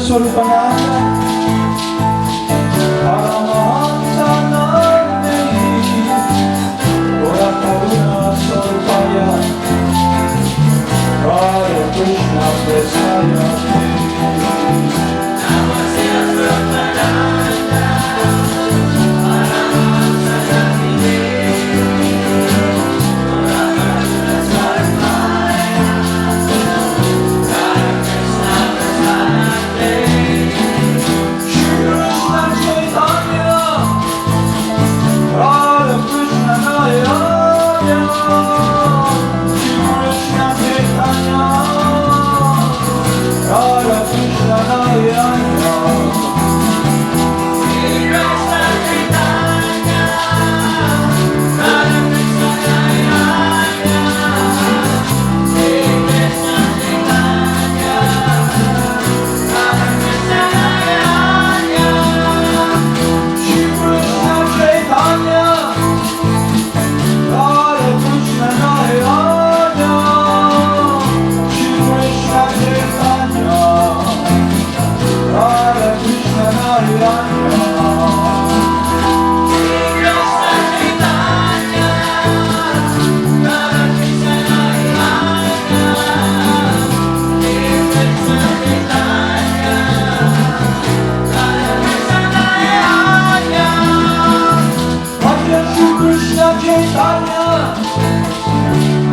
Sol pangalan para mahantanan ini Ora Karuna Sol Payan Hare Krishna Prasaya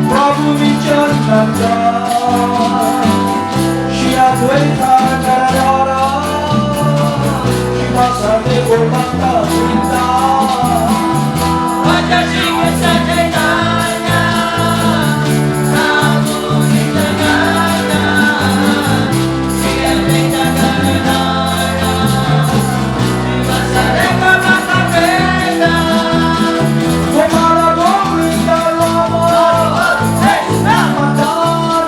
Prabhu Nityananda Shri Advaita Gadadhara Shri Vasudeva Gopala Vrinda Raja Shri Krishna Chaitanya Prabhu Nityananda Shri Advaita Gadadhara Shri Vasudeva Gopala Vrinda Gopala Govinda Rama Madara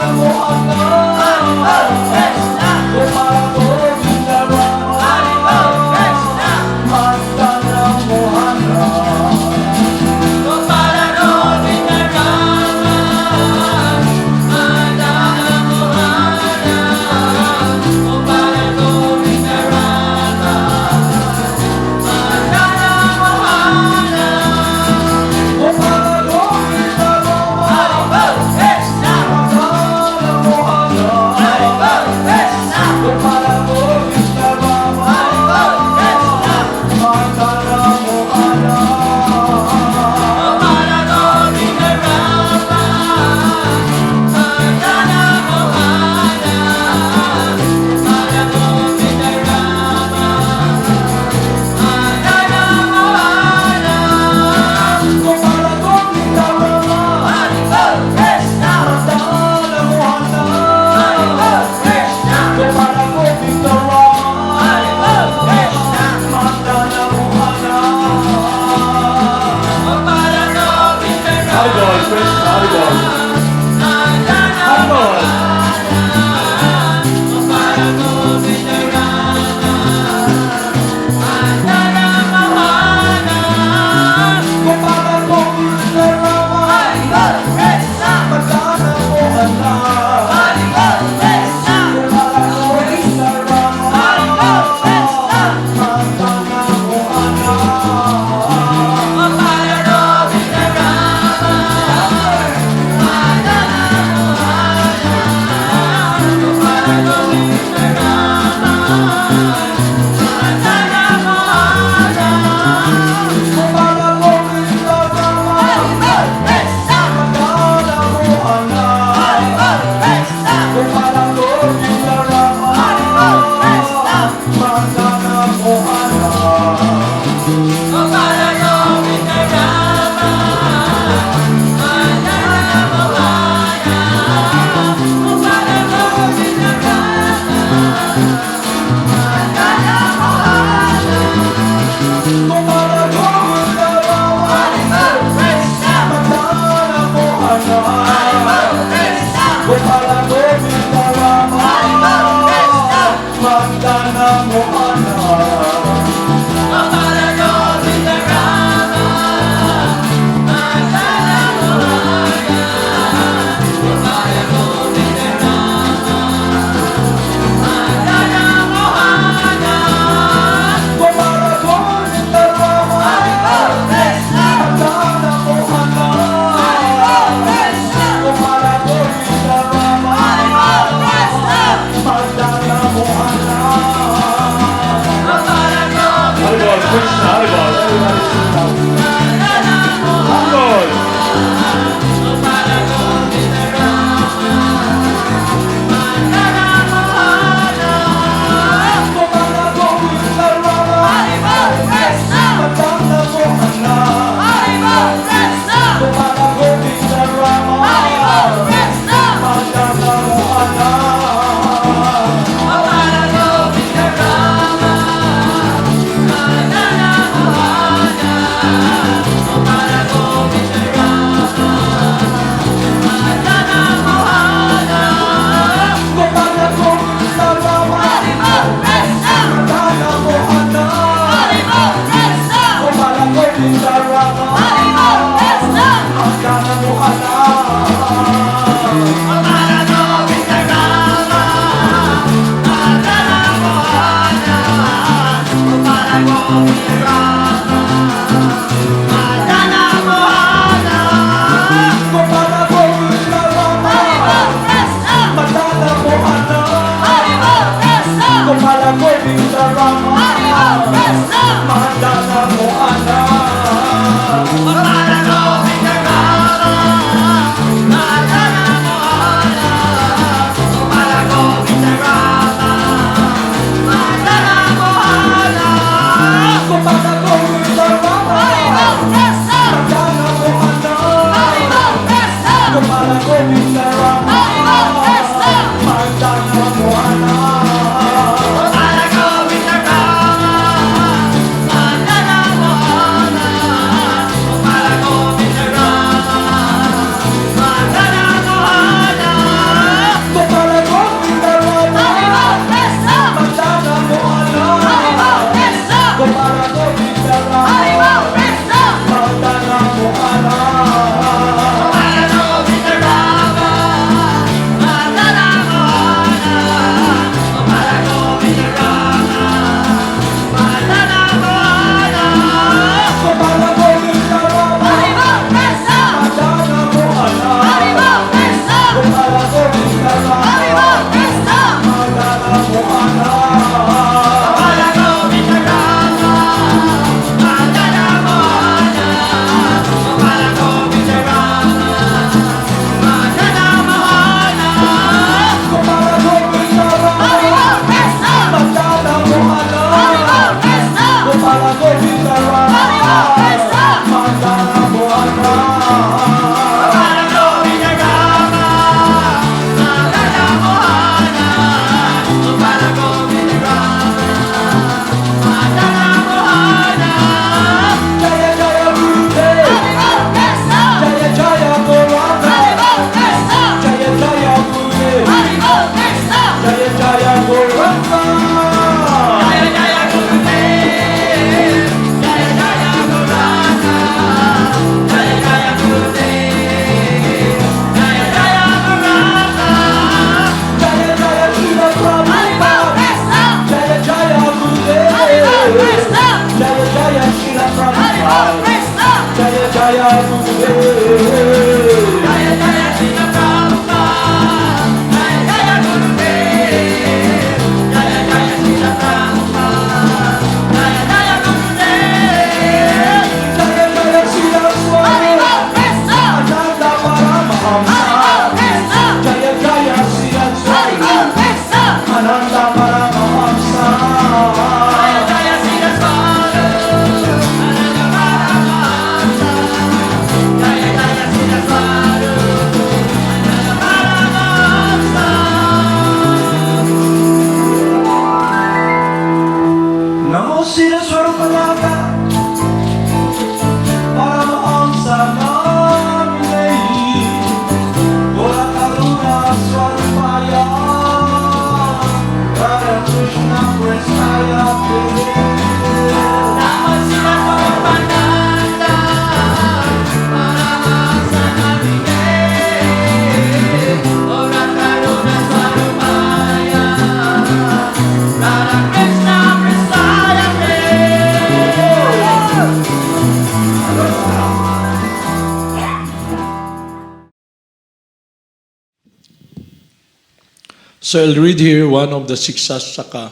So I'll read here one of the Siksasaka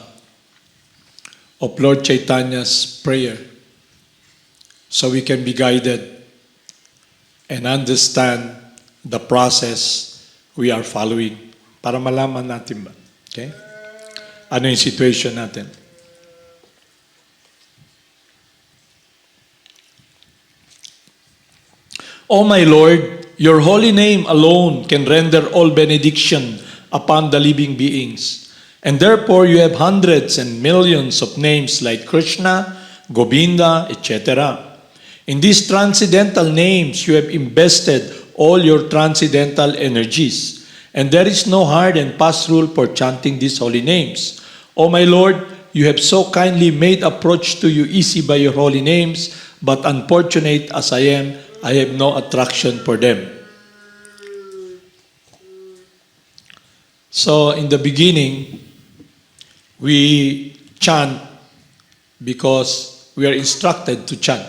of Lord Chaitanya's prayer so we can be guided and understand the process we are following para malaman natin ba. Okay? Ano yung situation natin? O my Lord, your holy name alone can render all benediction upon the living beings. And therefore you have hundreds and millions of names like Krishna, Govinda, etc. In these transcendental names you have invested all your transcendental energies. And there is no hard and fast rule for chanting these holy names. O my Lord, you have so kindly made approach to you easy by your holy names, but unfortunate as I am, I have no attraction for them. So in the beginning, we chant because we are instructed to chant.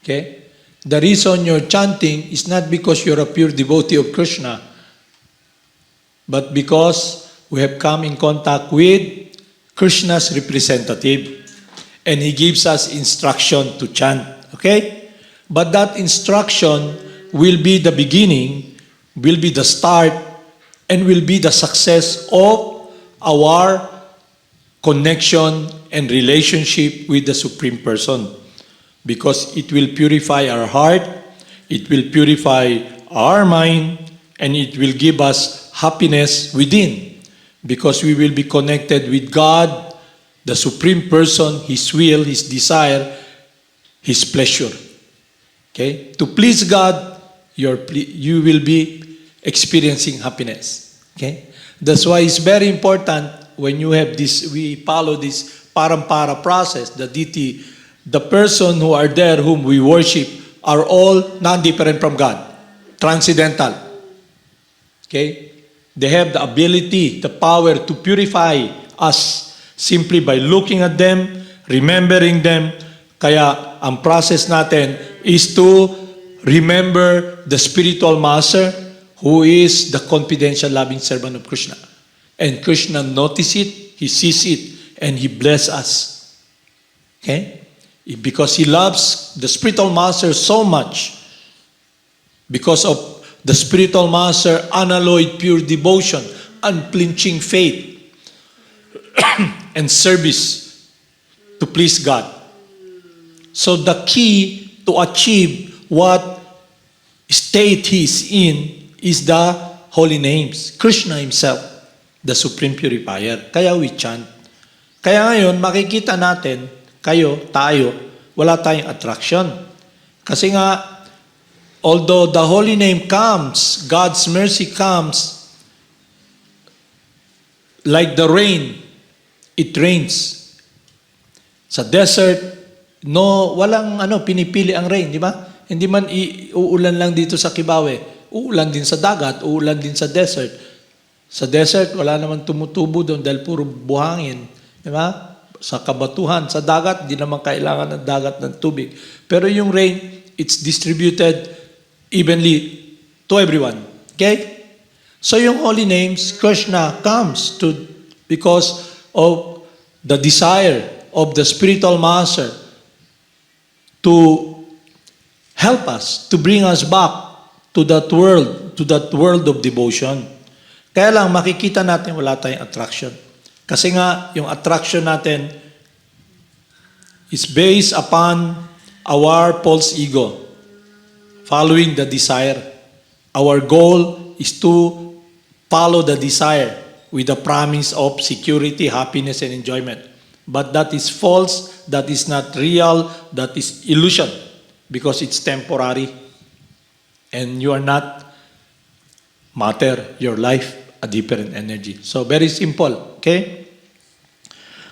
Okay? The reason you're chanting is not because you're a pure devotee of Krishna, but because we have come in contact with Krishna's representative, and he gives us instruction to chant. Okay? But that instruction will be the beginning, will be the start, and will be the success of our connection and relationship with the Supreme Person. Because it will purify our heart, it will purify our mind, and it will give us happiness within. Because we will be connected with God, the Supreme Person, His will, His desire, His pleasure. Okay? To please God, you will be experiencing happiness. Okay? That's why it's very important when you have this, we follow this parampara process, the deity, the person who are there whom we worship are all non-different from God, transcendental. Okay? They have the ability, the power to purify us simply by looking at them, remembering them. Kaya ang process natin is to remember the spiritual master who is the confidential loving servant of Krishna. And Krishna notices it, He sees it, and He blesses us. Okay? Because He loves the spiritual master so much, because of the spiritual master unalloyed pure devotion, unflinching faith, and service to please God. So the key to achieve what state He is in is the holy names. Krishna Himself, the Supreme Purifier. Kaya we chant. Kaya ngayon, makikita natin, kayo, tayo, wala tayong attraction. Kasi nga, although the holy name comes, God's mercy comes, like the rain, it rains. Sa desert, walang pinipili ang rain, di ba? Hindi man uulan lang dito sa Kibawe. Uulan din sa dagat, uulan din sa desert. Sa desert, wala naman tumutubo doon dahil puro buhangin. Di ba? Sa kabatuhan, sa dagat, di naman kailangan ng dagat ng tubig. Pero yung rain, it's distributed evenly to everyone. Okay? So yung holy names, Krishna comes to because of the desire of the spiritual master to help us, to bring us back to that world of devotion. Kaya lang makikita natin wala tayong attraction. Kasi nga, yung attraction natin is based upon our false ego, following the desire. Our goal is to follow the desire with the promise of security, happiness, and enjoyment. But that is false, that is not real, that is illusion, because it's temporary. And you are not matter, your life, a different energy. So very simple, okay?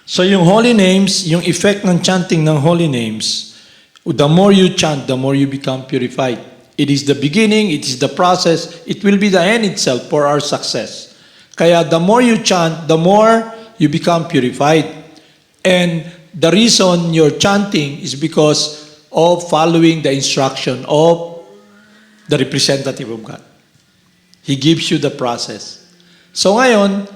So yung holy names, yung effect ng chanting ng holy names, the more you chant, the more you become purified. It is the beginning, it is the process, it will be the end itself for our success. Kaya the more you chant, the more you become purified. And the reason you're chanting is because of following the instruction of the representative of God. He gives you the process. So ngayon,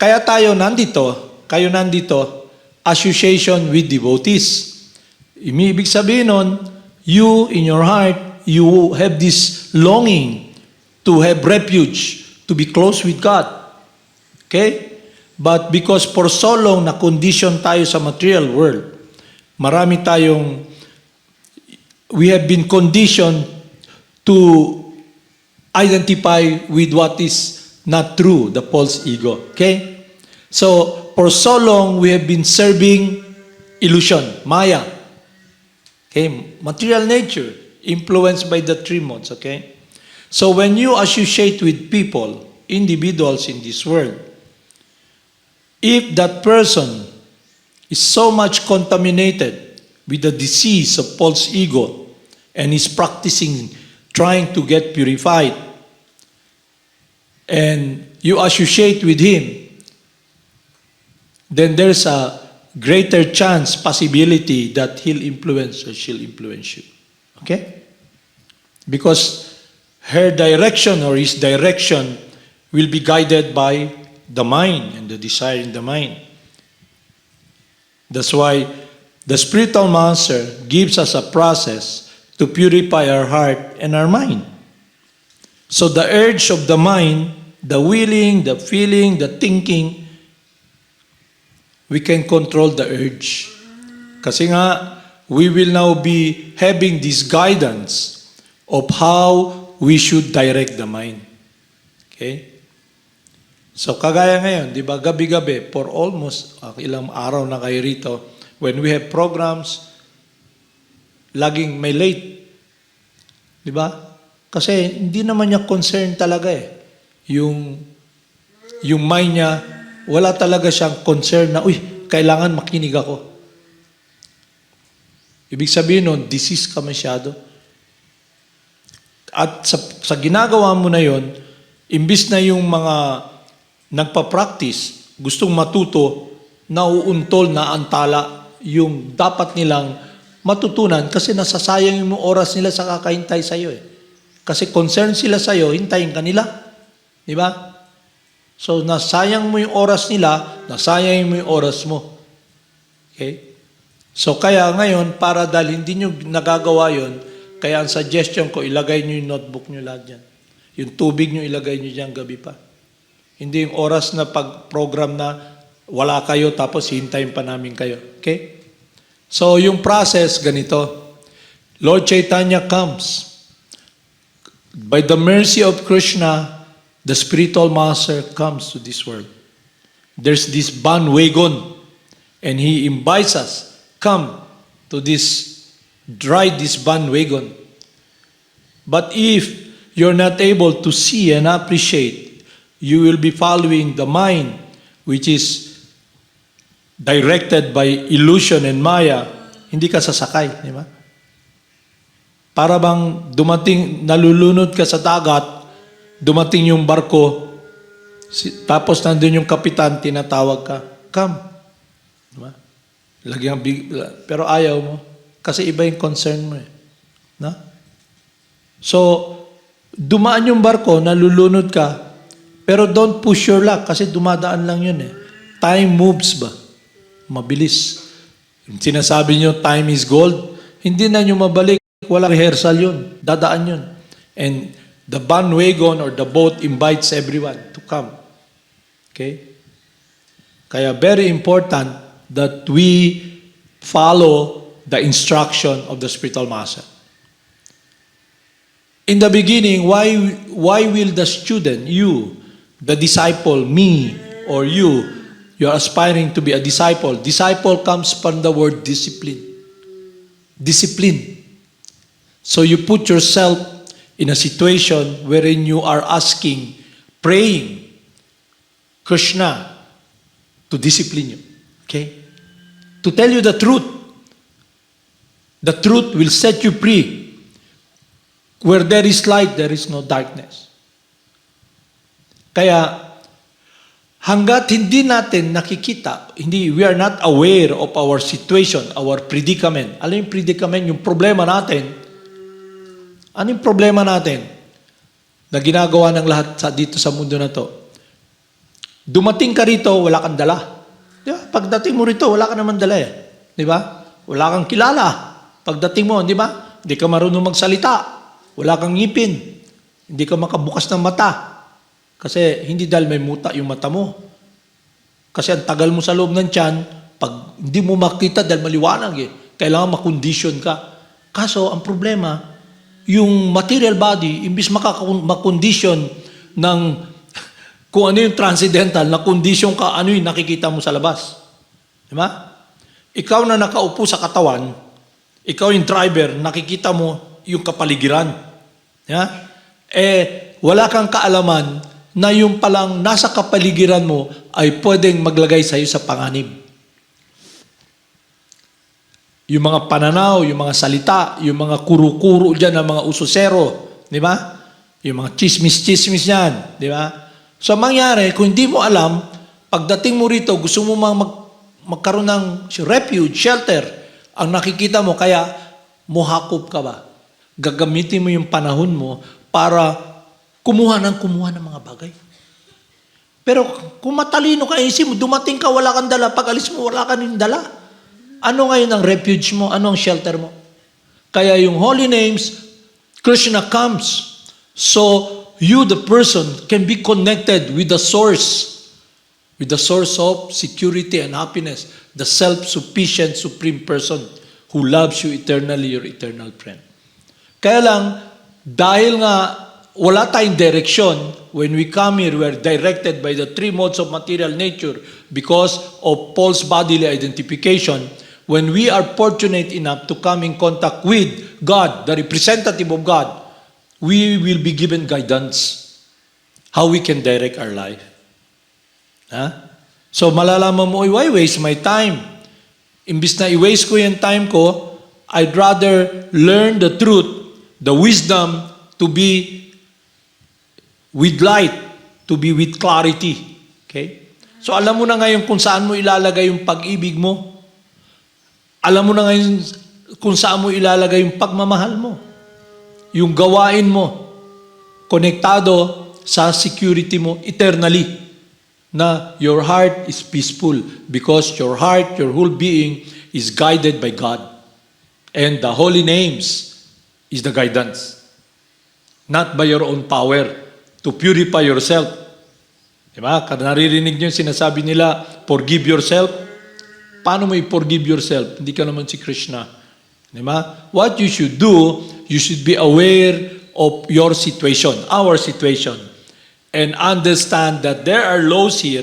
kaya kayo nandito, association with devotees. Ibig sabihin nun, you in your heart, you have this longing to have refuge, to be close with God. Okay? But because for so long na condition tayo sa material world, we have been conditioned to identify with what is not true, the false ego. Okay? So, for so long, we have been serving illusion, Maya. Okay? Material nature, influenced by the three modes. Okay? So, when you associate with people, individuals in this world, if that person is so much contaminated with the disease of false ego and is practicing, trying to get purified, and you associate with him, then there's a greater chance, possibility that he'll influence or she'll influence you. Okay? Because her direction or his direction will be guided by the mind and the desire in the mind. That's why the spiritual master gives us a process to purify our heart and our mind. So the urge of the mind, the willing, the feeling, the thinking, we can control the urge. Kasi nga, we will now be having this guidance of how we should direct the mind. Okay? So kagaya ngayon, di ba, gabi-gabi, for almost ilang araw na kayo rito, when we have programs, laging may late. Di ba? Kasi hindi naman niya concern talaga eh. Yung mind niya, wala talaga siyang concern na, kailangan makinig ako. Ibig sabihin nun, disease ka masyado. At sa ginagawa mo na yon, imbis na yung mga nagpa-practice, gustong matuto, nauuntol na antala yung dapat nilang matutunan kasi nasasayang yung oras nila sa kakahintay sa'yo eh. Kasi concern sila sa'yo, hintayin ka nila. Di ba? So, nasayang mo yung oras nila, nasayang mo yung oras mo. Okay? So, kaya ngayon, para dahil hindi nyo nagagawa yon, kaya ang suggestion ko, ilagay nyo yung notebook nyo lahat dyan. Yung tubig nyo, ilagay nyo dyan gabi pa. Hindi yung oras na pag-program na wala kayo, tapos hintayin pa namin kayo. Okay? So, yung process, ganito. Lord Chaitanya comes. By the mercy of Krishna, the spiritual master comes to this world. There's this bandwagon, and he invites us, come to ride this bandwagon. But if you're not able to see and appreciate, you will be following the mind, which is directed by illusion and maya, hindi ka sasakay, di ba? Para bang nalulunod ka sa dagat, dumating yung barko, tapos nandun yung kapitan, tinatawag ka, come. Diba? Pero ayaw mo, kasi iba yung concern mo eh. Na? So, dumaan yung barko, nalulunod ka, pero don't push your luck, kasi dumadaan lang yun eh. Time moves ba? Mabilis. Sinasabi nyo, time is gold, hindi na nyo mabalik. Walang rehearsal yun. Dadaan yun. And the bandwagon or the boat invites everyone to come. Okay? Kaya very important that we follow the instruction of the spiritual master. In the beginning, why will the student, you, the disciple, me, or you're aspiring to be a disciple. Disciple comes from the word discipline. Discipline. So you put yourself in a situation wherein you are asking, praying, Krishna to discipline you. Okay? To tell you the truth. The truth will set you free. Where there is light, there is no darkness. Kaya, hanggat hindi natin nakikita, we are not aware of our situation, our predicament. Alam yung predicament, yung problema natin. Ano yung problema natin na ginagawa ng lahat dito sa mundo na to? Dumating ka rito, wala kang dala. Di ba? Pagdating mo rito, wala ka naman dala eh. Di ba? Wala kang kilala. Pagdating mo, di ba? Hindi ka marunong magsalita. Wala kang ngipin. Hindi ka makabukas ng mata. Kasi hindi dahil may muta yung mata mo. Kasi ang tagal mo sa loob ng tiyan, pag hindi mo makita dahil maliwanag eh. Kailangan makondisyon ka. Kaso, ang problema, yung material body, imbis makakondisyon ng kung ano yung transcendental, na kondisyon ka, ano yung nakikita mo sa labas. Diba? Ikaw na nakaupo sa katawan, ikaw yung driver, nakikita mo yung kapaligiran. Diba? Wala kang kaalaman na yung palang nasa kapaligiran mo ay pwedeng maglagay sa'yo sa panganib. Yung mga pananaw, yung mga salita, yung mga kuro-kuro dyan ng mga usosero, di ba? Yung mga chismis-chismis yan, di ba? So, mangyari, kung hindi mo alam, pagdating mo rito, gusto mo magkaroon ng refuge, shelter. Ang nakikita mo, kaya muhakop ka ba? Gagamitin mo yung panahon mo para kumuha ng mga bagay. Pero kung matalino ka, isip mo, dumating ka, wala kang dala. Pag alis mo, wala ka rin dala. Ano ngayon ang refuge mo? Ano ang shelter mo? Kaya yung holy names, Krishna comes. So, you, the person, can be connected with the source of security and happiness, the self-sufficient supreme person who loves you eternally, your eternal friend. Kaya lang, dahil nga wala tayong direksyon, when we come here, we are directed by the three modes of material nature because of false bodily identification. When we are fortunate enough to come in contact with God, the representative of God, we will be given guidance how we can direct our life. So malalaman mo, why waste my time? Imbis na i-waste ko yung time ko, I'd rather learn the truth, the wisdom, to be with light, to be with clarity. Okay? So alam mo na ngayon kung saan mo ilalagay yung pag-ibig mo. Alam mo na ngayon kung saan mo ilalagay yung pagmamahal mo. Yung gawain mo, konektado sa security mo eternally, na your heart is peaceful because your heart, your whole being is guided by God. And the holy names is the guidance. Not by your own power to purify yourself. Diba? Naririnig niyo yung sinasabi nila, forgive yourself. Paano mo i-forgive yourself? Hindi ka naman si Krishna. Diba? What you should do, you should be aware of your situation, our situation, and understand that there are laws here.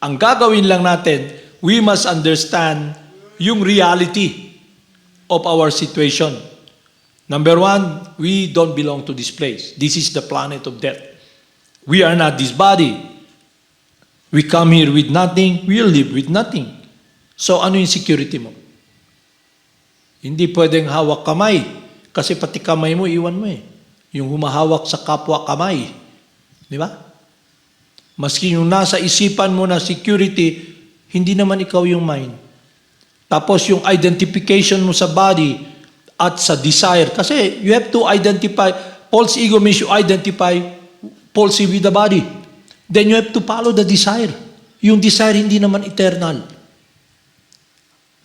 Ang gagawin lang natin, we must understand yung reality of our situation. Number one, we don't belong to this place. This is the planet of death. We are not this body. We come here with nothing, we'll live with nothing. So ano yung security mo? Hindi pwedeng hawak kamay. Kasi pati kamay mo, iwan mo eh. Yung humahawak sa kapwa kamay. Di ba? Maski yung nasa isipan mo na security, hindi naman ikaw yung mind. Tapos yung identification mo sa body at sa desire. Kasi you have to identify, false ego means you identify falsely with the body. Then you have to follow the desire. Yung desire hindi naman eternal.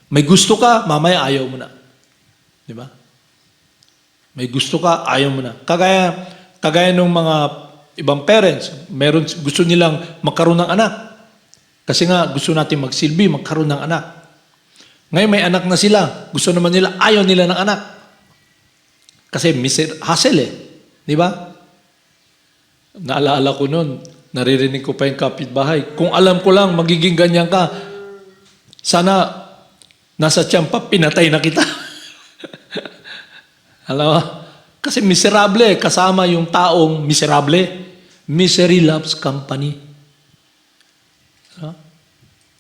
May gusto ka, mamaya ayaw mo na. Di ba? May gusto ka, ayaw mo na. Kagaya ng mga ibang parents, gusto nilang magkaroon ng anak. Kasi nga, gusto natin magsilbi, magkaroon ng anak. Ngayon may anak na sila. Gusto naman nila, ayaw nila ng anak. Kasi hassle eh. Di ba? Naalala ko noon, naririnig ko pa yung kapitbahay. Kung alam ko lang, magiging ganyan ka, sana nasa tiyampa, pinatay na kita. Alam mo? Kasi miserable, kasama yung taong miserable. Misery loves company.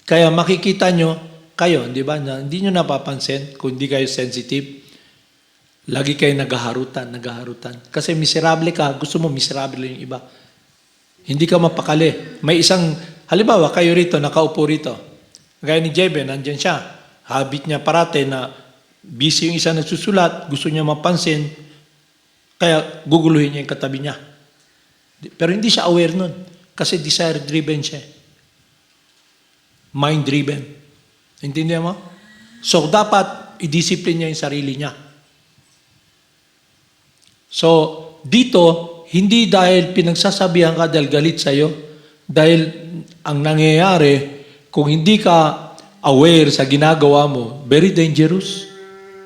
Kaya makikita nyo, kayo, di ba, hindi nyo napapansin kung hindi kayo sensitive. Lagi kayo naghaharutan. Kasi miserable ka, gusto mo miserable yung iba. Hindi ka mapakali. May isang, halimbawa, kayo rito, nakaupo rito. Gaya ni Jebe, nandyan siya. Habit niya parate na busy yung isa nagsusulat, gusto niya mapansin, kaya guguluhin niya yung katabi niya. Pero hindi siya aware nun. Kasi desire-driven siya. Mind-driven. Intindihan mo? So, dapat i-discipline niya yung sarili niya. So, dito, hindi dahil pinagsasabihan ka dahil galit sa'yo, dahil ang nangyayari, kung hindi ka aware sa ginagawa mo, very dangerous.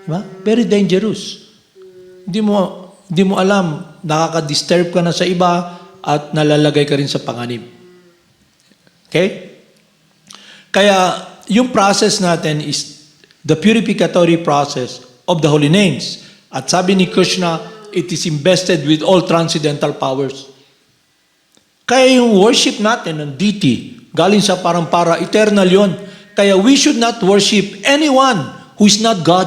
Diba? Very dangerous. Hindi mo alam, nakaka-disturb ka na sa iba at nalalagay ka rin sa panganib. Okay? Kaya, yung process natin is the purificatory process of the holy names. At sabi ni Krishna, it is invested with all transcendental powers. Kaya yung worship natin ng deity, galing sa parampara, eternal yon. Kaya we should not worship anyone who is not God.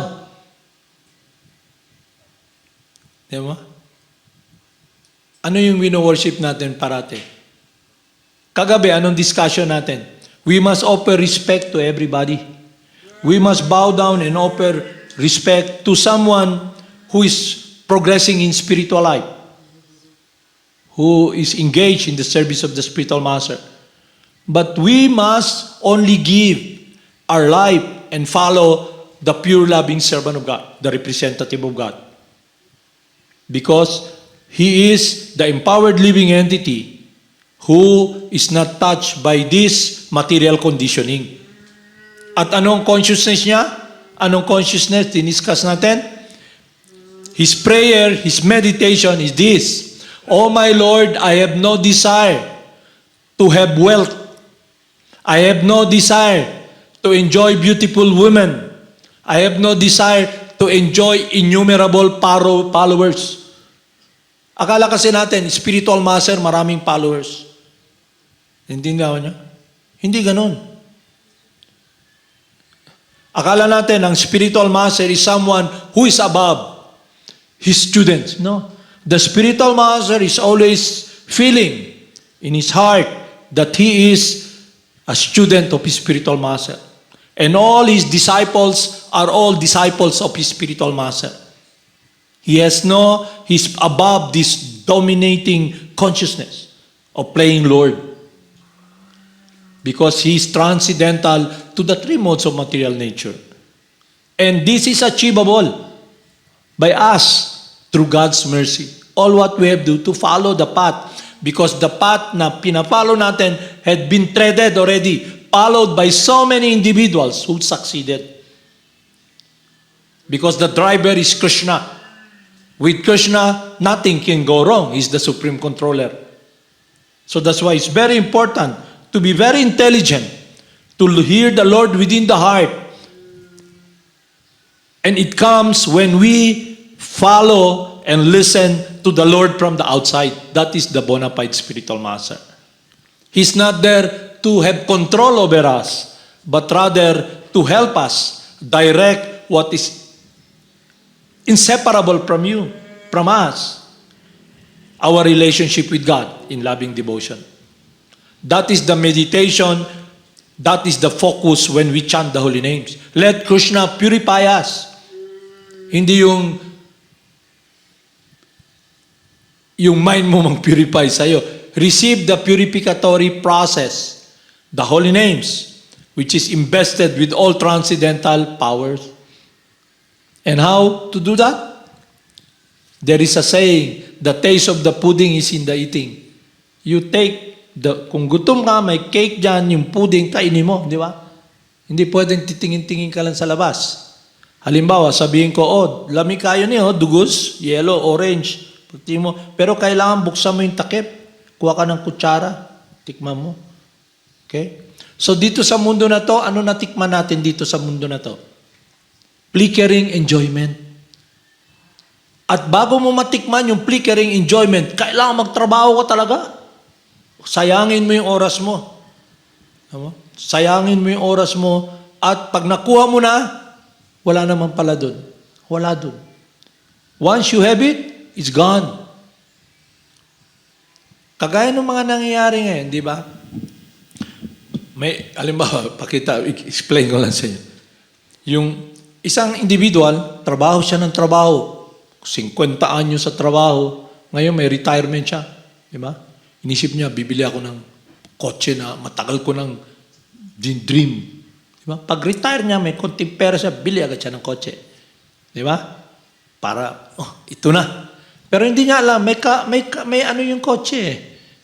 Diba? Ano yung wino-worship natin parate? Kagabi, anong discussion natin? We must offer respect to everybody. We must bow down and offer respect to someone who is progressing in spiritual life, who is engaged in the service of the spiritual master. But we must only give our life and follow the pure loving servant of God, the representative of God. Because he is the empowered living entity who is not touched by this material conditioning. At anong consciousness niya? Anong consciousness? Diniscuss natin. His prayer, his meditation is this: Oh my Lord, I have no desire to have wealth. I have no desire to enjoy beautiful women. I have no desire to enjoy innumerable followers. Akala kasi natin, spiritual master, maraming followers. Hindi nga niya? Hindi ganun. Akala natin, ang spiritual master is someone who is above his students. No. The spiritual master is always feeling in his heart that he is a student of his spiritual master. And all his disciples are all disciples of his spiritual master. He's above this dominating consciousness of playing Lord. Because he is transcendental to the three modes of material nature. And this is achievable by us through God's mercy. All what we have to do to follow the path. Because the path na pinapollow natin had been treaded already, followed by so many individuals who succeeded. Because the driver is Krishna. With Krishna, nothing can go wrong. He's the supreme controller. So that's why it's very important to be very intelligent, to hear the Lord within the heart. And it comes when we follow and listen to the Lord from the outside. That is the bona fide spiritual master. He's not there to have control over us, but rather to help us direct what is inseparable from you, from us, our relationship with God in loving devotion. That is the meditation, that is the focus when we chant the holy names. Let Krishna purify us. Hindi yung mind mo mang-purify sa'yo. Receive the purificatory process, the holy names, which is invested with all transcendental powers. And how to do that? There is a saying, the taste of the pudding is in the eating. You take, kung gutom ka, may cake dyan, yung pudding, kainin mo, di ba? Hindi pwedeng titingin-tingin ka lang sa labas. Halimbawa, sabihin ko, lamig kayo niyo, dugos, yellow, orange, mo. Pero kailangan buksan mo yung takip. Kuha ka ng kutsara. Tikman mo. Okay? So dito sa mundo na to, ano natikman natin dito sa mundo na to? Flickering enjoyment. At bago mo matikman yung flickering enjoyment, kailangan magtrabaho ka talaga. Sayangin mo yung oras mo. Sayangin mo yung oras mo. At pag nakuha mo na, wala naman pala dun. Wala dun. Once you have it, it's gone. Kagaya ng mga nangyayari ngayon, di ba? May, alimbawa, explain ko lang sa inyo. Yung isang individual, trabaho siya ng trabaho. 50 anyo sa trabaho. Ngayon may retirement siya. Di ba? Inisip niya, bibili ako ng kotse na matagal ko ng dream. Di ba? Pag retire niya, may konting pera siya, bili agad siya ng kotse. Di ba? Para, ito na. Pero hindi niya alam, may ano yung kotse eh.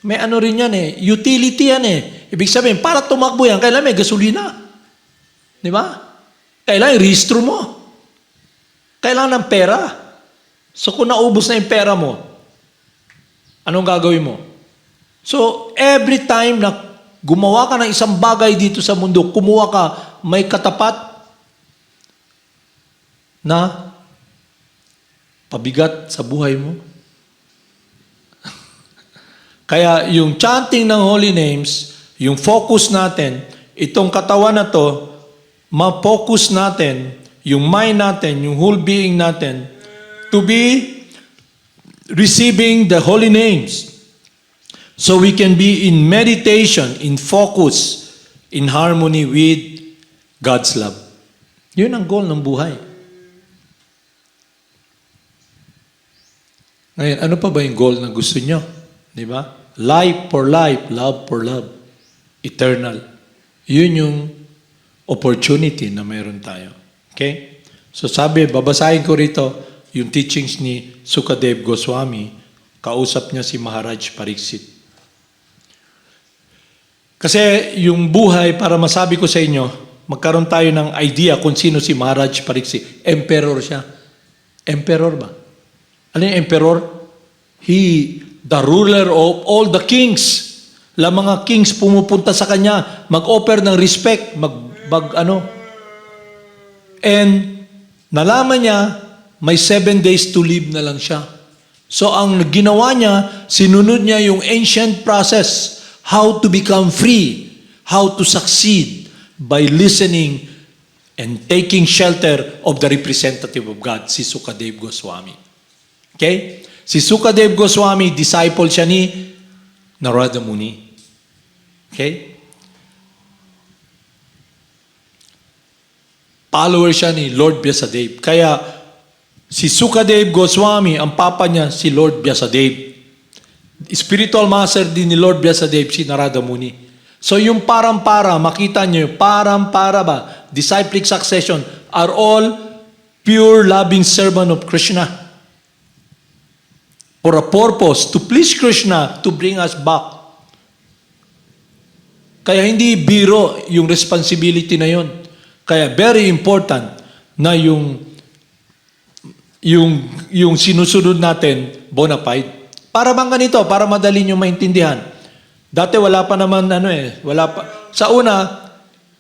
May ano rin yan eh. Utility yan eh. Ibig sabihin, para tumakbo yan, kailangan may gasolina. Di ba? Kailangan i-rehistro mo. Kailangan ng pera. So kung naubos na yung pera mo, anong gagawin mo? So every time na gumawa ka ng isang bagay dito sa mundo, kumuha ka, may katapat na pabigat sa buhay mo. Kaya yung chanting ng holy names, yung focus natin, itong katawan na to, ma-focus natin, yung mind natin, yung whole being natin, to be receiving the holy names. So we can be in meditation, in focus, in harmony with God's love. Yun ang goal ng buhay. Ngayon, ano pa ba yung goal na gusto nyo? Di ba? Life for life, love for love, eternal. Yun yung opportunity na mayroon tayo. Okay? So sabi, babasahin ko rito yung teachings ni Sukadev Goswami. Kausap niya si Maharaj Pariksit. Kasi yung buhay, para masabi ko sa inyo, magkaroon tayo ng idea kung sino si Maharaj Pariksit. Emperor siya. Emperor ba? Ano yung emperor? The ruler of all the kings. La mga kings pumupunta sa kanya, mag-offer ng respect, And nalaman niya, may 7 days to live na lang siya. So ang ginawa niya, sinunod niya yung ancient process, how to become free, how to succeed by listening and taking shelter of the representative of God, si Sukadev Goswami. Okay? Si Sukadev Goswami, disciple siya ni Narada Muni. Okay? Follower siya ni Lord Vyasadeva. Kaya, si Sukadev Goswami, ang papa niya, si Lord Vyasadeva. Spiritual master din ni Lord Vyasadeva, si Narada Muni. So, yung parang-para, makita niyo, parang-para ba, disciplic succession, are all pure loving servant of Krishna. For a purpose, to please Krishna, to bring us back. Kaya hindi biro yung responsibility na yon. Kaya very important na yung sinusunod natin, bona fide. Para bang ganito, para madali nyo maintindihan. Dati wala pa naman wala pa. Sa una,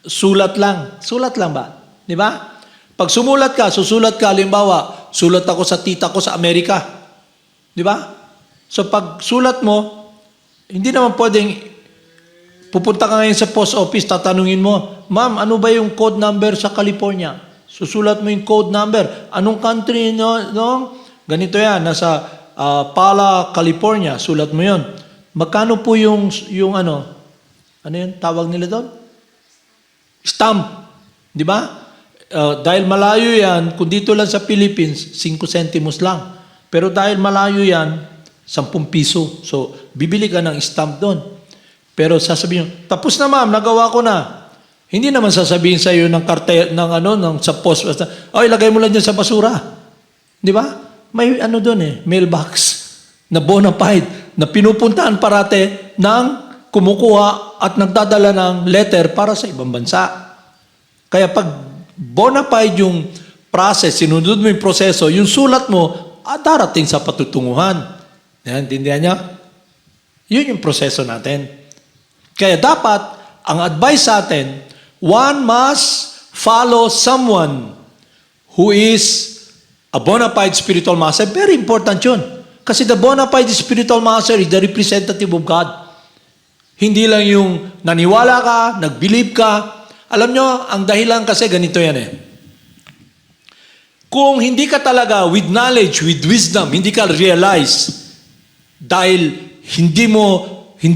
sulat lang. Sulat lang ba? Di ba? Pag sumulat ka, susulat ka, halimbawa, sulat ako sa tita ko sa Amerika. Di ba? So pag sulat mo, hindi naman pwedeng pupunta ka ngayon sa post office, tatanungin mo, ma'am, ano ba yung code number sa California? Susulat mo yung code number. Anong country, no? Ganito yan, nasa Pala, California. Sulat mo yon. Magkano po yung ano yun, tawag nila doon? Stamp. Di ba? Dahil malayo yan, kung dito lang sa Philippines, 5 centimos lang. Pero dahil malayo yan, 10 piso. So, bibili ka ng stamp doon. Pero sasabihin nyo, tapos na ma'am, nagawa ko na. Hindi naman sasabihin sa iyo ng sa post. Ay, lagay mo lang dyan sa basura. Di ba? May doon mailbox na bona fide na pinupuntahan parate ng kumukuha at nagdadala ng letter para sa ibang bansa. Kaya pag bona fide yung process, sinunod mo yung proseso, yung sulat mo, darating sa patutunguhan. Yan, tindihan niya? Yun yung proseso natin. Kaya dapat, ang advice sa atin, one must follow someone who is a bona fide spiritual master. Very important yun. Kasi the bona fide spiritual master is the representative of God. Hindi lang yung naniwala ka, nag-believe ka. Alam nyo, ang dahilan kasi ganito yan Kung hindi ka talaga with knowledge, with wisdom, hindi ka realize, dahil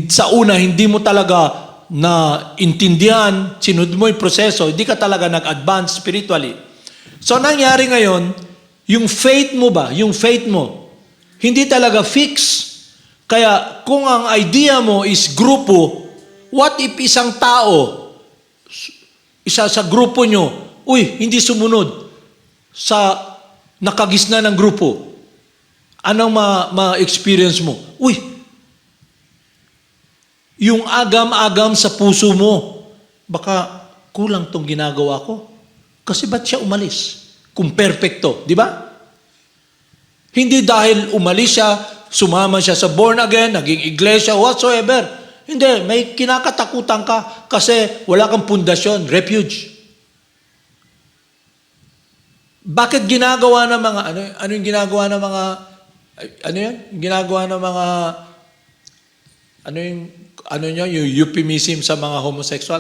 sa una, hindi mo talaga na intindihan, sinunod mo yung proseso, hindi ka talaga nag-advance spiritually. So, nangyari ngayon, yung faith mo, hindi talaga fix. Kaya, kung ang idea mo is grupo, what if isang tao, isa sa grupo nyo, hindi sumunod sa nakagisna ng grupo, anong ma-experience mo? Yung agam-agam sa puso mo, baka kulang tong ginagawa ko. Kasi ba't siya umalis? Kung perfecto, di ba? Hindi dahil umalis siya, sumama siya sa born again, naging iglesia, whatsoever. Hindi, may kinakatakutan ka kasi wala kang pundasyon, refuge. Bakit ginagawa ng mga, ano yung ginagawa ng mga, ginagawa ng mga, yung euphemism sa mga homosexual,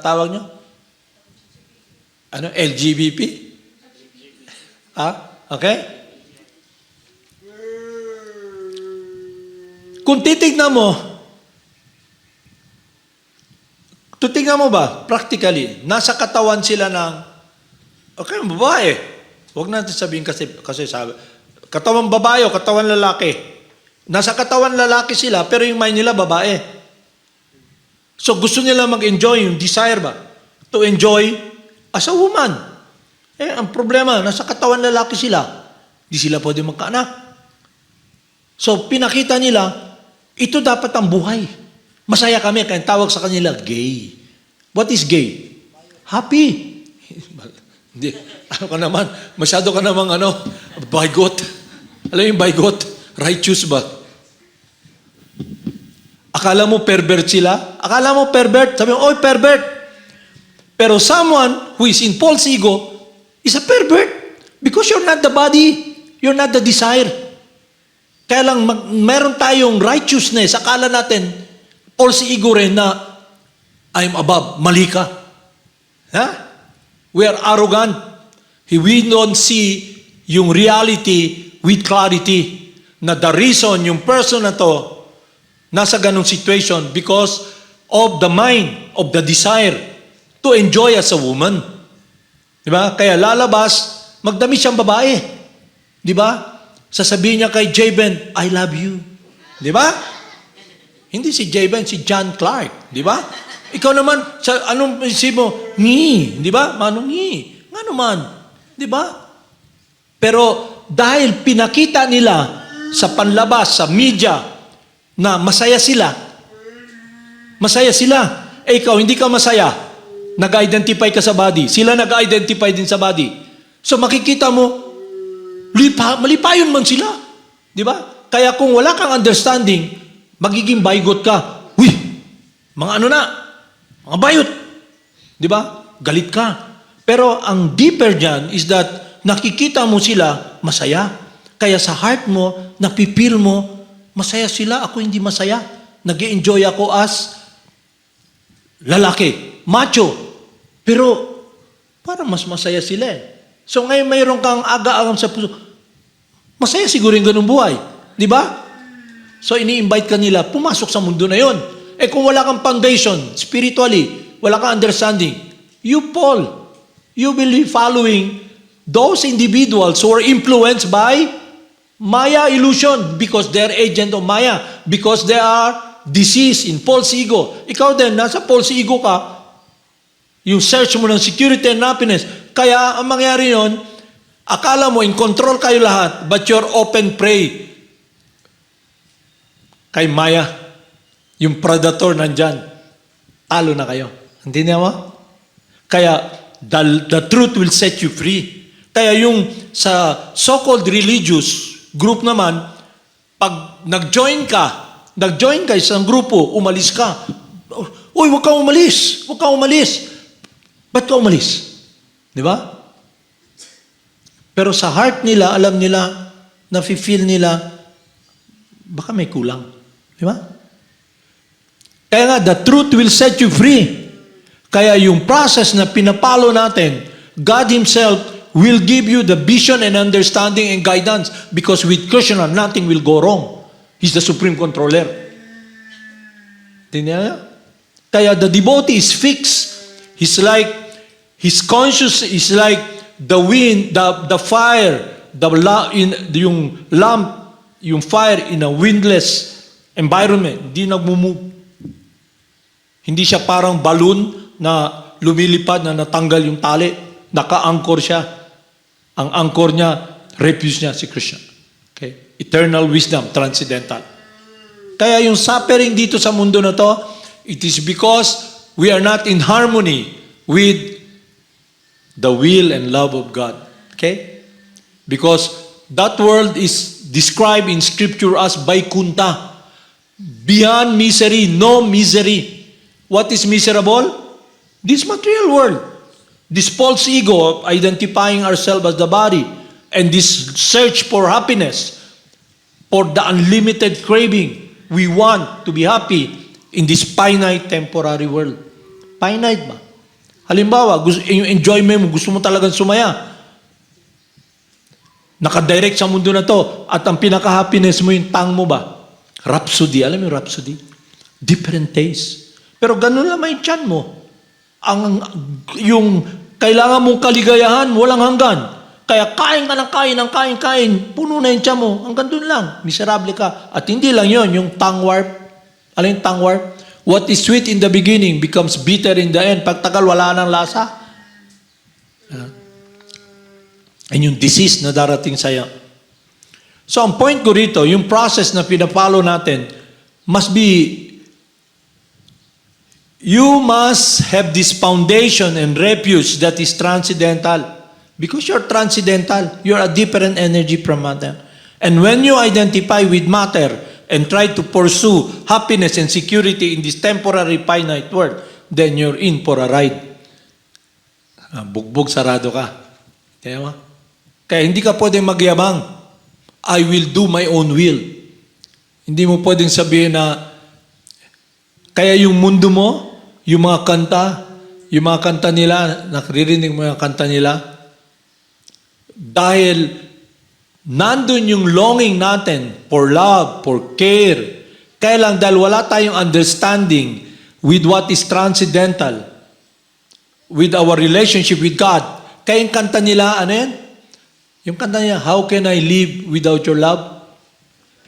tawag nyo? LGBT? Okay? Kung titignan mo ba, practically, nasa katawan sila ng Okay, babae. Huwag natin sabihin kasi sabi, katawan babae o katawan lalaki. Nasa katawan lalaki sila, pero yung mind nila babae. So gusto nila mag-enjoy, yung desire ba? To enjoy as a woman. Ang problema, nasa katawan lalaki sila. Di sila pwede magkaanak. So pinakita nila, ito dapat ang buhay. Masaya kami, kaya tawag sa kanila, gay. What is gay? Happy. Hindi. Ano ka naman? Masyado ka namang bigot. Alam yung bigot? Righteous ba? Akala mo pervert sila? Akala mo pervert? Sabi mo, oy, pervert. Pero someone who is in Paul's ego is a pervert. Because you're not the body. You're not the desire. Kaya lang, meron tayong righteousness. Akala natin, Paul's ego rin na, I'm above. Mali ka. Ha? We are arrogant. We don't see yung reality with clarity. Na the reason yung person na to nasa ganong situation because of the mind, of the desire to enjoy as a woman. Diba? Kaya lalabas, magdamit siyang babae. Diba? Sasabihin niya kay Jabin, I love you. Diba? Hindi si Jabin, si John Clark. Diba? Ikaw naman, anong isip mo? Ngi. Diba? Manong ngi. Nga naman. Diba? Pero dahil pinakita nila sa panlabas, sa media, na masaya sila. Masaya sila. Ikaw, hindi ka masaya. Nag-identify ka sa body. Sila nag-identify din sa body. So makikita mo, malipayon man sila. Di ba? Kaya kung wala kang understanding, magiging bigot ka. Uy, mga mga bayot. Di ba? Galit ka. Pero ang deeper dyan is that nakikita mo sila masaya. Kaya sa heart mo, napipil mo, masaya sila, ako hindi masaya. Nag-i-enjoy ako as lalaki, macho. Pero parang mas masaya sila eh. So ngayon mayroon kang aga-agam sa puso. Masaya siguro yung ganung buhay. Di ba? So ini-invite ka nila, pumasok sa mundo na yon. Kung wala kang foundation, spiritually, wala kang understanding, you fall. You will be following those individuals who are influenced by Maya illusion because they're agent of Maya. Because they are diseased in false ego. Ikaw din, nasa false ego ka, yung search mo ng security and happiness. Kaya ang mangyari yon, akala mo in control kayo lahat, but you're open prey kay Maya. Yung predator nandyan. Talo na kayo. Hindi niya mo? Kaya the truth will set you free. Kaya yung sa so-called religious group naman, pag nag-join ka isang grupo, umalis ka. Uy, huwag kang umalis. Huwag kang umalis. Ba't ka umalis? Di ba? Pero sa heart nila, alam nila, nafe-feel nila, baka may kulang. Di ba? Kaya nga, the truth will set you free. Kaya yung process na pinapalo natin, God Himself will give you the vision and understanding and guidance because with Krishna, nothing will go wrong. He's the supreme controller. Tingnan. Kaya the devotee is fixed. His conscious is like the wind, the fire, yung lamp, yung fire in a windless environment. Hindi nagmumove. Hindi siya parang balloon na lumilipad na natanggal yung tali. Naka-anchor siya. Ang anchor niya, refuge niya si Krishna. Okay? Eternal wisdom, transcendental. Kaya yung suffering dito sa mundo na to, it is because we are not in harmony with the will and love of God. Okay? Because that world is described in Scripture as Vaikuntha. Beyond misery, no misery. What is miserable? This material world. This false ego of identifying ourselves as the body and this search for happiness, for the unlimited craving. We want to be happy in this finite temporary world. Finite ba? Halimbawa, yung enjoyment mo, gusto mo talagang sumaya. Nakadirect sa mundo na to at ang pinaka-happiness mo yung tang mo ba? Rhapsody. Alam mo yung rhapsody? Different taste. Pero ganun lang may tiyan mo. Yung Kailangan mong kaligayahan, walang hanggan. Kaya kain ka ng kain, ng kain, puno na yung tiyan mo. Hanggang doon lang, miserable ka. At hindi lang yon, yung tongue warp. Alam yung tongue warp? What is sweet in the beginning becomes bitter in the end. Pagtagal, wala nang lasa. And yung disease na darating sa'yo. So, ang point ko rito, yung process na pinapalo natin, must be, you must have this foundation and refuge that is transcendental. Because you're transcendental. You're a different energy from matter. And when you identify with matter and try to pursue happiness and security in this temporary finite world, then you're in for a ride. Bugbog, sarado ka. Kaya mo? Kaya hindi ka pwedeng magyabang. I will do my own will. Hindi mo pwedeng sabihin na, kaya yung mundo mo, yung mga kanta nila, nakririnig mo yung kanta nila, dahil nandun yung longing natin for love, for care, kaya lang dahil wala tayong understanding with what is transcendental, with our relationship with God, kaya yung kanta nila, ano yan? Yung kanta niya, how can I live without your love?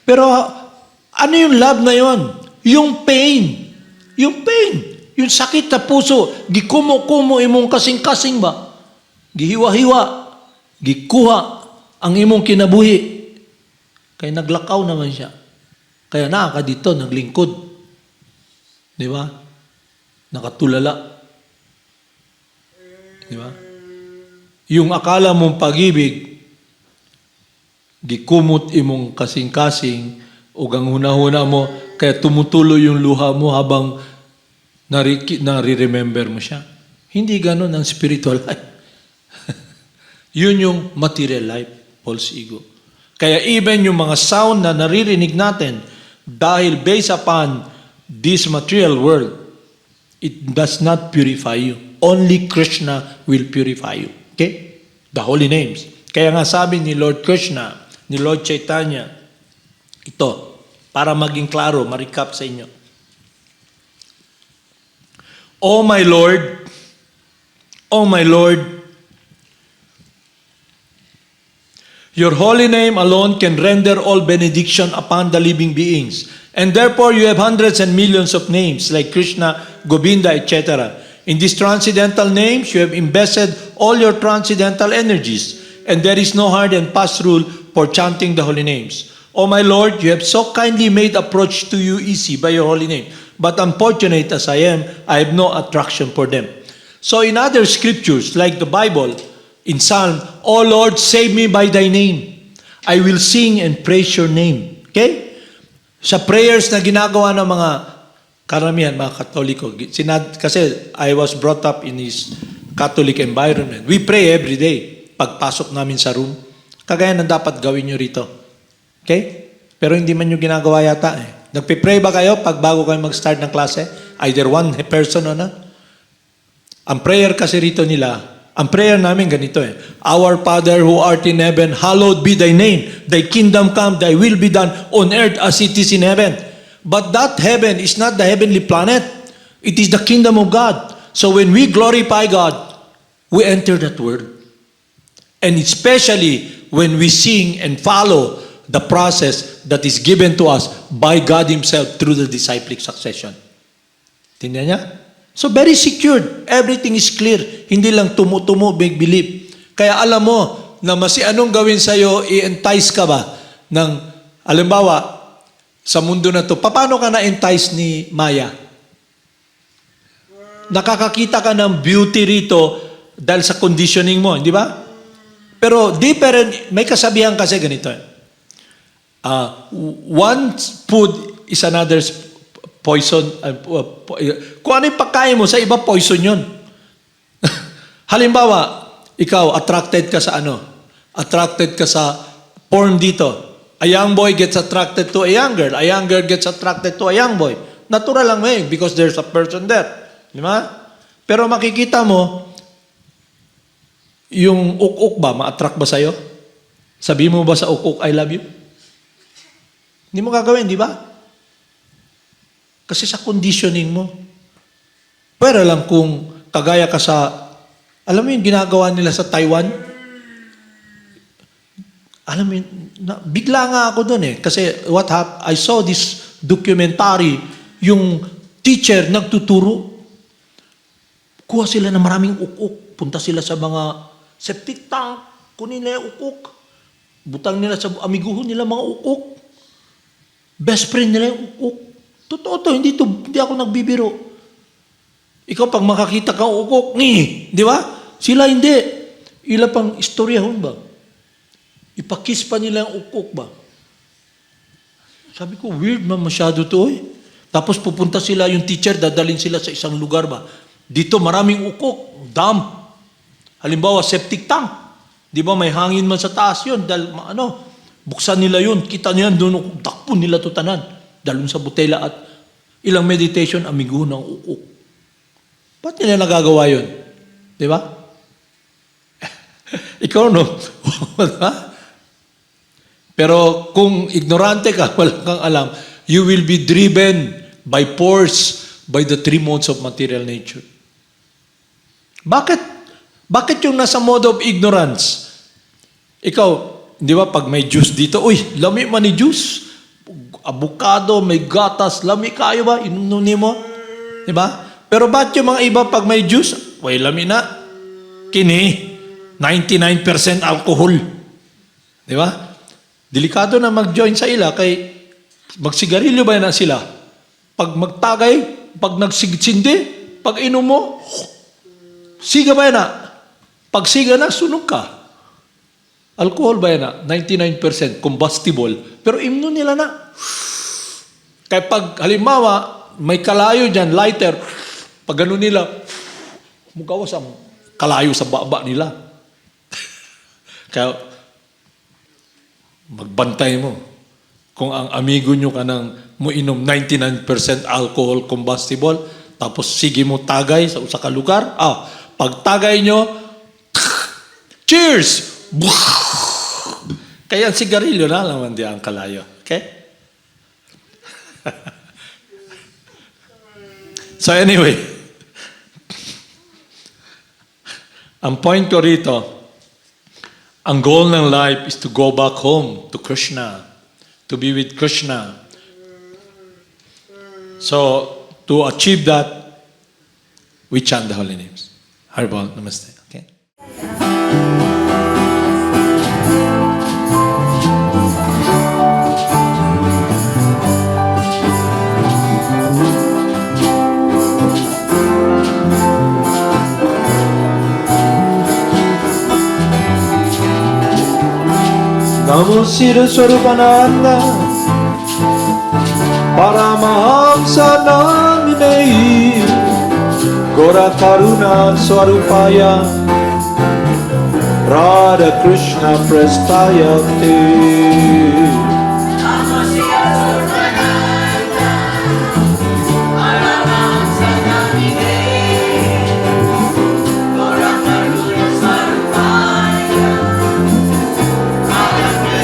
Pero ano yung love na yon? Yung pain. Yung pain. Yung sakit na puso. Gikumo-kumo imong kasing-kasing ba? Gihiwa-hiwa. Gikuha ang imong kinabuhi. Kaya naglakaw naman siya. Kaya ka dito, naglingkod. Di ba? Nakatulala. Di ba? Yung akala mong pag-ibig, gikumot imong kasing-kasing o ang huna-huna mo, kaya tumutuloy yung luha mo habang nare-remember mo siya. Hindi ganun ang spiritual life. Yun yung material life, false ego. Kaya even yung mga sound na naririnig natin, dahil based upon this material world, it does not purify you. Only Krishna will purify you. Okay? The holy names. Kaya nga sabi ni Lord Krishna, ni Lord Chaitanya, ito, para maging klaro, ma-recap sa inyo. Oh my Lord, your holy name alone can render all benediction upon the living beings. And therefore you have hundreds and millions of names like Krishna, Govinda, etc. In these transcendental names, you have invested all your transcendental energies. And there is no hard and fast rule for chanting the holy names. O my Lord, you have so kindly made approach to you easy by your holy name. But unfortunate as I am, I have no attraction for them. So in other scriptures, like the Bible, in Psalm, O Lord, save me by thy name. I will sing and praise your name. Okay? Sa prayers na ginagawa ng mga karamihan, mga Katoliko, kasi I was brought up in this Catholic environment. We pray every day. Pagpasok namin sa room. Kagaya ng dapat gawin nyo rito. Okay? Pero hindi man nyo ginagawa yata eh. Nagpipray ba kayo pag bago kayo mag-start ng klase? Either one person o na? Ang prayer kasi rito nila, ang prayer namin ganito eh. Our Father who art in heaven, hallowed be thy name. Thy kingdom come, thy will be done on earth as it is in heaven. But that heaven is not the heavenly planet. It is the kingdom of God. So when we glorify God, we enter that world. And especially when we sing and follow the process that is given to us by God Himself through the disciplic succession. Tingnan niya? So very secured. Everything is clear. Hindi lang tumu-tumu, make believe. Kaya alam mo na masi anong gawin sa'yo, i-entice ka ba ng, alimbawa, sa mundo na to, paano ka na-entice ni Maya? Nakakakita ka ng beauty rito dahil sa conditioning mo, di ba? Pero different, may kasabihan kasi ganito. One food is another's poison. Kung ano yung pagkain mo, sa iba poison yun. Halimbawa, ikaw, attracted ka sa ano? Attracted ka sa porn dito. A young boy gets attracted to a young girl. A young girl gets attracted to a young boy. Natural lang may because there's a person there. Di ba? Pero makikita mo, yung uk-uk ba, ma-attract ba sa'yo? Sabi mo ba sa uk-uk, I love you? Hindi mo gagawin, di ba? Kasi sa conditioning mo. Pero lang kung kagaya ka sa, Alam mo yung ginagawa nila sa Taiwan? Alam mo, bigla nga ako doon eh. Kasi I saw this documentary, yung teacher nagtuturo. Kuha sila ng maraming ukok. Punta sila sa mga septic tank. Kunin nila yung ukok. Butang nila sa amiguhon nila mga ukok. Best friend nila yung ukok. Totoo to, hindi ako nagbibiro. Ikaw pag makakita kang ukok, di ba? Sila hindi. Ila pang istoryahon ba? Ipakis pa nila yung ukok ba? Sabi ko, weird man masyado to eh. Tapos pupunta sila, yung teacher, dadalhin sila sa isang lugar ba? Dito maraming ukok, dump. Halimbawa, septic tank. Di ba may hangin man sa taas yun? Dahil buksan nila yun. Kita niyan doon, takpo nila tutanan. Dalun sa botela at ilang meditation, amigo ng ukok. Ba't nila nagagawa yun? Di ba? Ikaw no? Pero kung ignorante ka, wala kang alam, you will be driven by force by the three modes of material nature. Bakit? Bakit yung nasa mode of ignorance? Ikaw, di ba, pag may juice dito, uy, lami man ni juice. Avocado, may gatas, lami kayo ba? Inunin mo? Di ba? Pero ba't yung mga iba pag may juice, way lami na. Kini, 99% alcohol. Di ba? Delikado na mag-join sa ila kay magsigarilyo ba na sila? Pag magtagay, pag nagsindi, pag inom mo, siga ba na? Pag siga na, sunog ka. Alcohol ba na? 99% combustible. Pero imno nila na. Kaya pag halimbawa, may kalayo dyan, lighter, pag gano'n nila, mugawas ang kalayo sa baba nila. Kaya, magbantay mo. Kung ang amigo nyo ka ng mo inom 99% alcohol combustible, tapos sige mo tagay sa usa ka lugar, pag tagay nyo, cheers! Kaya ang sigarilyo na naman di ang kalayo. Okay? So anyway, ang point ko rito, ang goal ng life is to go back home to Krishna, to be with Krishna. So, to achieve that, we chant the holy names. Haribol, namaste. Okay? Namo Siddha Swarupananda Paramahamsa Namine Gora Karuna Swarupaya Radha Krishna Prestaya Te Namo Siddha Swarupananda Paramahamsa Namine Gora Karuna Swarupaya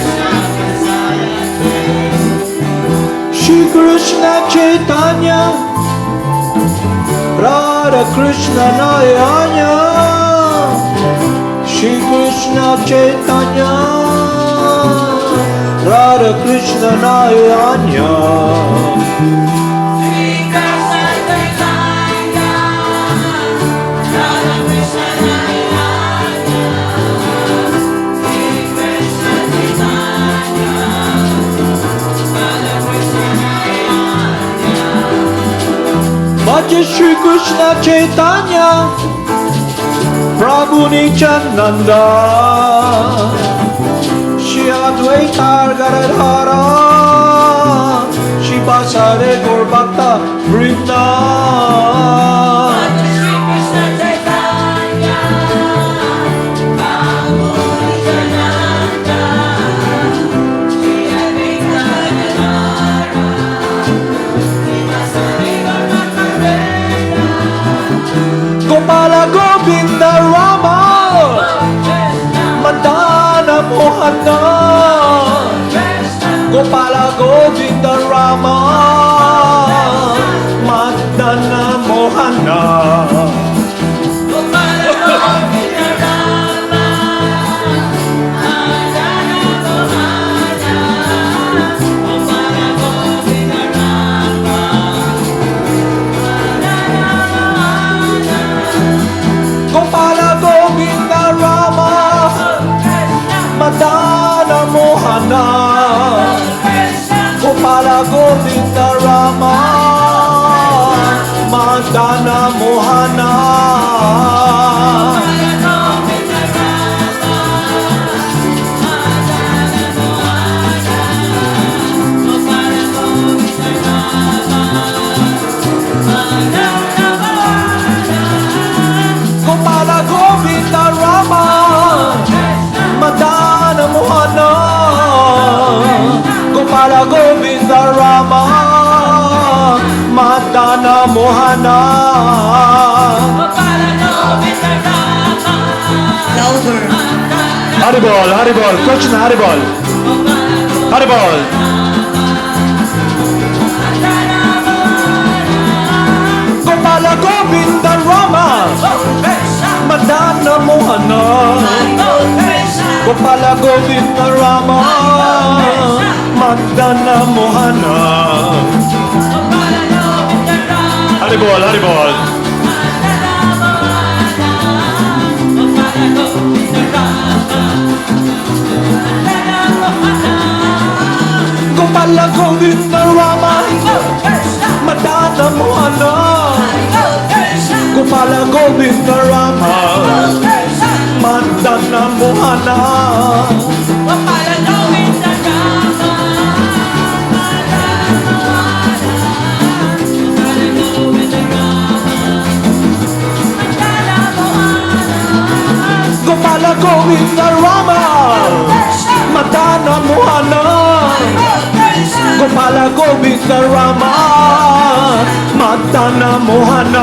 Radha Krishna Prestaya Te Shri Krishna Chaitanya Radha Krishna Nayanya Shri Krishna Chaitanya Radha Krishna Nayanya Shri Krishna Chaitanya Radha Krishna Nayana Shri Krishna Chaitanya Radha Krishna Nayana Bhaja Shri Krishna Chaitanya Prabhu Nityananda Shri Advaita Gadadhara Shri Vasari Gaur Bhakta Vrinda Shri Krishna Chaitanya Prabhu Nityananda Shri Advaita Gadadhara Shri Vasari Gaur Bhakta Vrinda Gopala Govinda Rama Madana Mohana Gopala Govinda Rama Madana Mohana Gopala Govinda Gopala Govinda Rama Madana Mohana Gopala Govinda Rama Madana Mohana Louder. Haribol, Haribol, Krishna Haribol Haribol Gopala Govinda Rama Madana Mohana Gopala Govinda Rama Madana Mohana Haribol, Haribol Gopala Govinda Rama Madana Mohana Gopala Govinda Rama Madana Mohana Gopala Govinda Rama Madana Mohana Gopala Govinda Rama Madana Mohana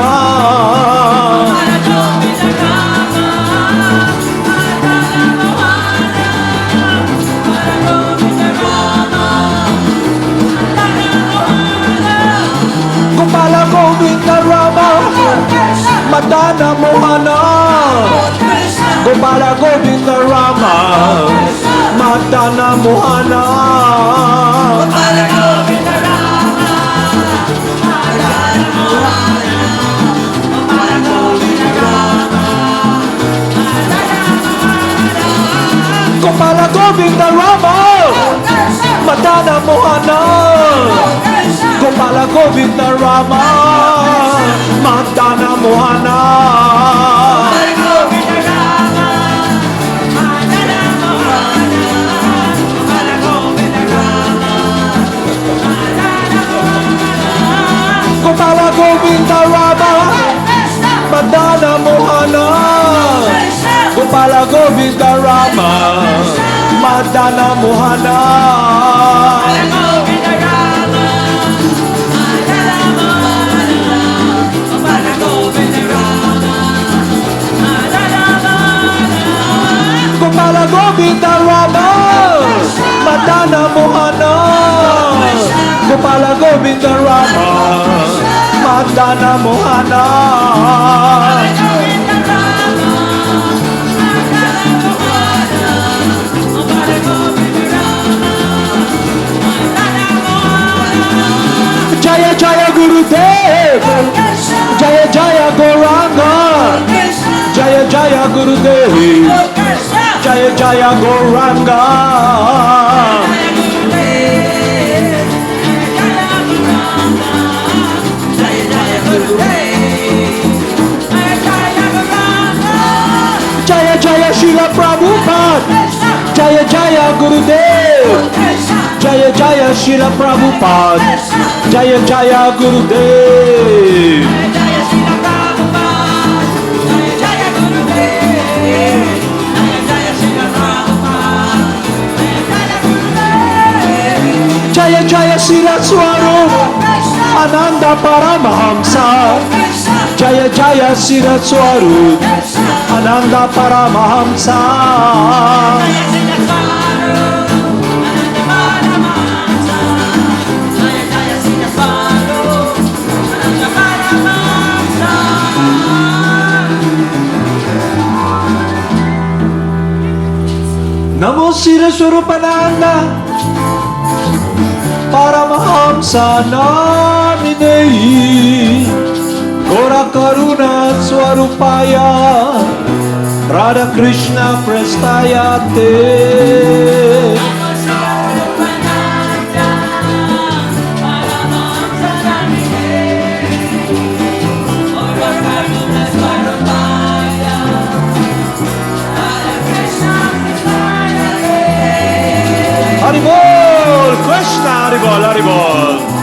Gopala Govinda Rama Madana Mohana Gopala Govinda Rama Madana Mohana Gopala Govinda Rama Madana Mohana Gopala Govinda Rama Madana Mohana Gopala Govinda Rama Madana Mohana Gopala Govinda Rama Madana Mohana Gopala Govinda Rama Madana Mohana Gopala Govinda Rama Madana Mohana Jaya Jaya Gurudev Jaya Jaya Gauranga Jaya Jaya Gurudev Jaya Jaya Gauranga Jaya Jaya Srila Prabhupada Jaya Jaya Gurudev Jaya Jaya Srila Prabhupada Jaya Jaya Gurudev Jaya Jaya Srila Swarup Ananda Paramahamsa Jaya Jaya Srila Swarup Ananda Paramahamsa Namo Srila Swarupananda Paramahamsa Naminehi Gora Karuna Swarupaya Radha Krishna Prestayate Haribol, Krishna Haribol, Haribol